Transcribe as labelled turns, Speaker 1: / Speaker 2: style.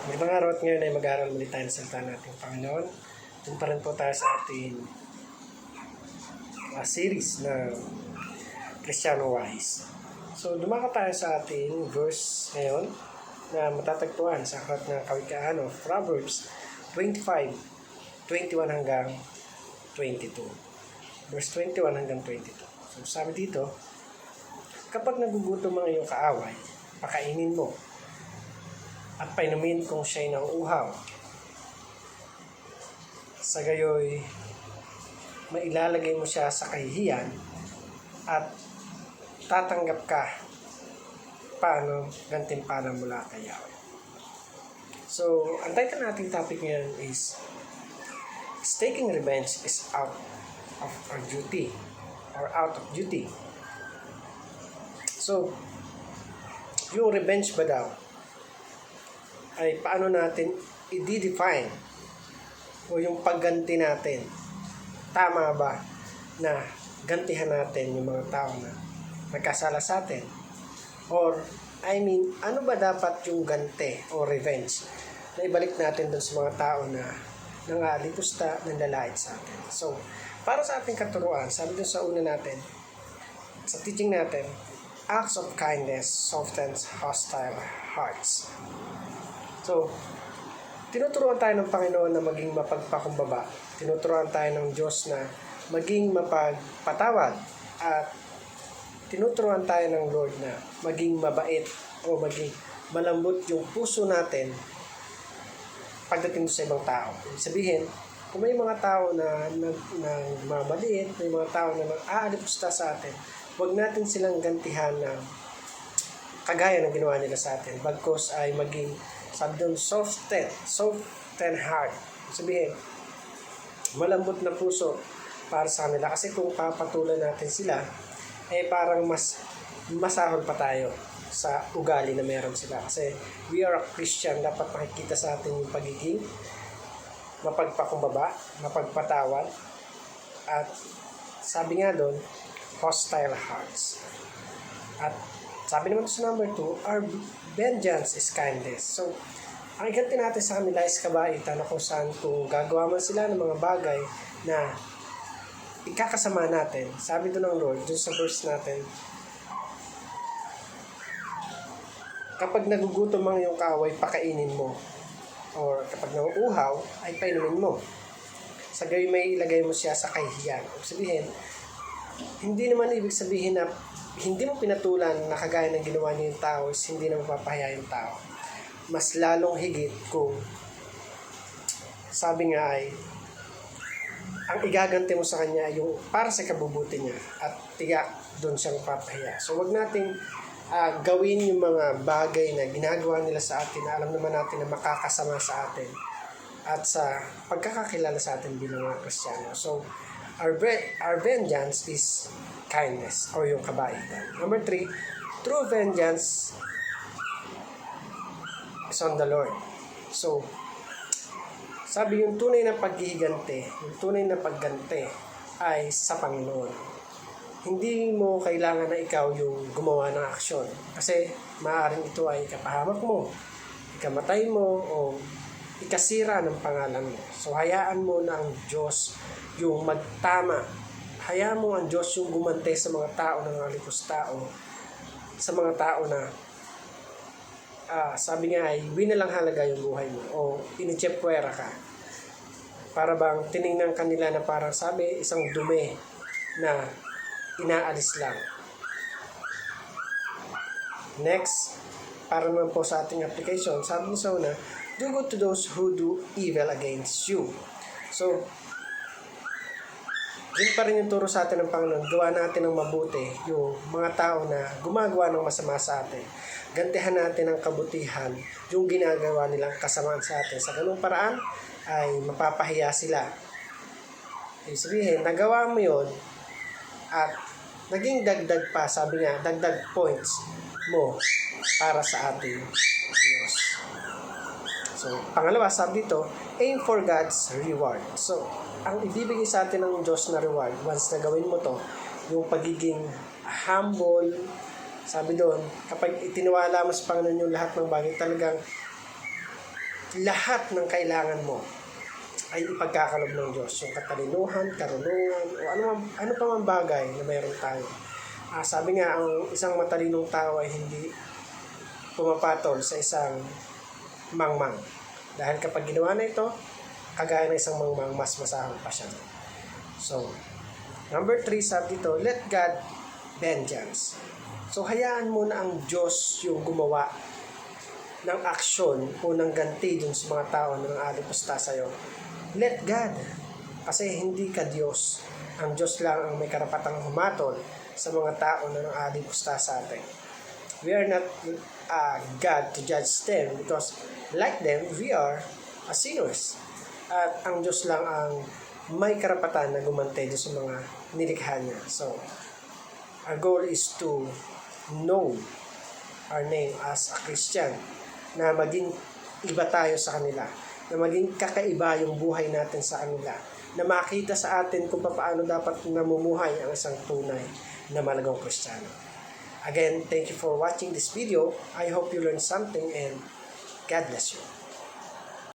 Speaker 1: Magandang araw at ngayon ay mag-aaral muli tayo ng salita natin Panginoon. Doon pa rin po tayo sa ating series na Cristiano Wise. So, dumaka tayo sa ating verse ngayon na matatagpuan sa aklat ng Kawikaan of Proverbs 25:21 hanggang 22. Verse 21 hanggang 22. So, sabi dito, kapag nagugutom ang iyong kaaway, pakainin mo at painumin kung siya'y nauuhaw. Sa gayoy, mailalagay mo siya sa kahihiyan at tatanggap ka paano gantimpala mula kay Yahweh. So, ang title nating topic ngayon is taking revenge is out of our duty or out of duty. So, yung revenge ba daw ay paano natin i-define o yung pagganti natin. Tama ba na gantihan natin yung mga tao na nagkasala sa atin? Or, ano ba dapat yung ganti o revenge na ibalik natin dun sa mga tao na nangalipusta, nanlalait sa atin? So, para sa ating katuruan, sabi dun sa una natin, sa teaching natin, acts of kindness softens hostile hearts. So, tinuturuan tayo ng Panginoon na maging mapagpakumbaba. Tinuturuan tayo ng Diyos na maging mapagpatawad. At tinuturuan tayo ng Lord na maging mabait o maging malambot yung puso natin pagdating sa ibang tao. Ibig sabihin, kung may mga tao na mamaliit, may mga tao na nag-aalipusta sa atin, huwag natin silang gantihan na kagaya ng ginawa nila sa atin. Bagkus ay maging sabi doon, soften heart. Sabihin, malambot na puso para sa kanila. Kasi kung papatulan natin sila, parang mas masahol pa tayo sa ugali na meron sila. Kasi we are a Christian, dapat makikita sa atin yung pagiging mapagpakumbaba, mapagpatawad, at sabi nga doon, hostile hearts. At sabi naman sa number 2, our vengeance is kindness. So, ang iganti natin sa kanila is kabaitan na kung saan kung gagawa man sila ng mga bagay na ikakasama natin. Sabi doon ng Lord, doon sa verse natin, kapag nagugutom ang iyong kaaway, pakainin mo. Or kapag nauuhaw, ay painumin mo. Sa gayon may ilagay mo siya sa kahihiyan. Sabihin, hindi naman ibig sabihin na hindi mo pinatulan na kagaya ng ginawa niya yung tao is hindi na mapapahiya yung tao. Mas lalong higit kung sabi nga ay ang igaganti mo sa kanya yung para sa kabubuti niya at tiyak doon siyang papahiya. So wag nating gawin yung mga bagay na ginagawa nila sa atin na alam naman natin na makakasama sa atin at sa pagkakakilala sa atin bilang mga Kristiyano. So our vengeance is kindness or yung kabaitan. Number 3, true vengeance is on the Lord. So, sabi yung tunay na paghihiganti, yung tunay na pagganti ay sa Panginoon. Hindi mo kailangan na ikaw yung gumawa ng aksyon. Kasi maaaring ito ay ikapahamak mo, ikamatay mo, o ikasira ng pangalan mo. So, hayaan mo na ang Diyos yung magtama. Hayaan mo ang Diyos yung gumante sa mga tao na nangalipusta o sa mga tao na sabi nga ay winalang halaga yung buhay mo o initsepwera ka. Para bang tiningnan kanila na parang sabi isang dumi na inaalis lang. Next, para naman po sa ating application, sabi ni Sona, do good to those who do evil against you. So, yun pa rin yung turo sa atin ng Panginoon. Gawa natin ng mabuti yung mga tao na gumagawa ng masama sa atin. Gantihan natin ang kabutihan yung ginagawa nilang kasamaan sa atin. Sa ganung paraan ay mapapahiya sila. Ibig sabihin, nagawa mo yun at naging dagdag pa, sabi nga, dagdag points mo para sa ating Diyos. So, pangalawa, sabi dito, aim for God's reward. So, ang ibibigay sa atin ng Diyos na reward, once na gawin mo to, yung pagiging humble, sabi doon, kapag itiniwala mo sa Panginoon yung lahat ng bagay, talagang lahat ng kailangan mo ay ipagkakalob ng Diyos. Yung katalinuhan, karunungan, o ano pa man bagay na mayroon tayo. Sabi nga, ang isang matalinong tao ay hindi pumapatol sa isang mangmang. Dahil kapag ginawa na ito, kagaya ng isang mangmang, mas masahang pa siya. So, number 3, sabi dito, let God vengeance. So, hayaan mo na ang Diyos yung gumawa ng aksyon o ng ganti dun sa mga tao na nang-alipusta sa'yo. Let God. Kasi hindi ka Diyos. Ang Diyos lang ang may karapatang humatol sa mga tao na nang-alipusta sa atin. We are not God to judge them because like them, we are sinners. At ang Diyos lang ang may karapatan na gumantay sa mga nilikha niya. So, our goal is to know our name as a Christian, na maging iba tayo sa kanila, na maging kakaiba yung buhay natin sa kanila, na makita sa atin kung paano dapat namumuhay ang isang tunay na malagang Kristiyano. Again, thank you for watching this video. I hope you learned something and God bless you.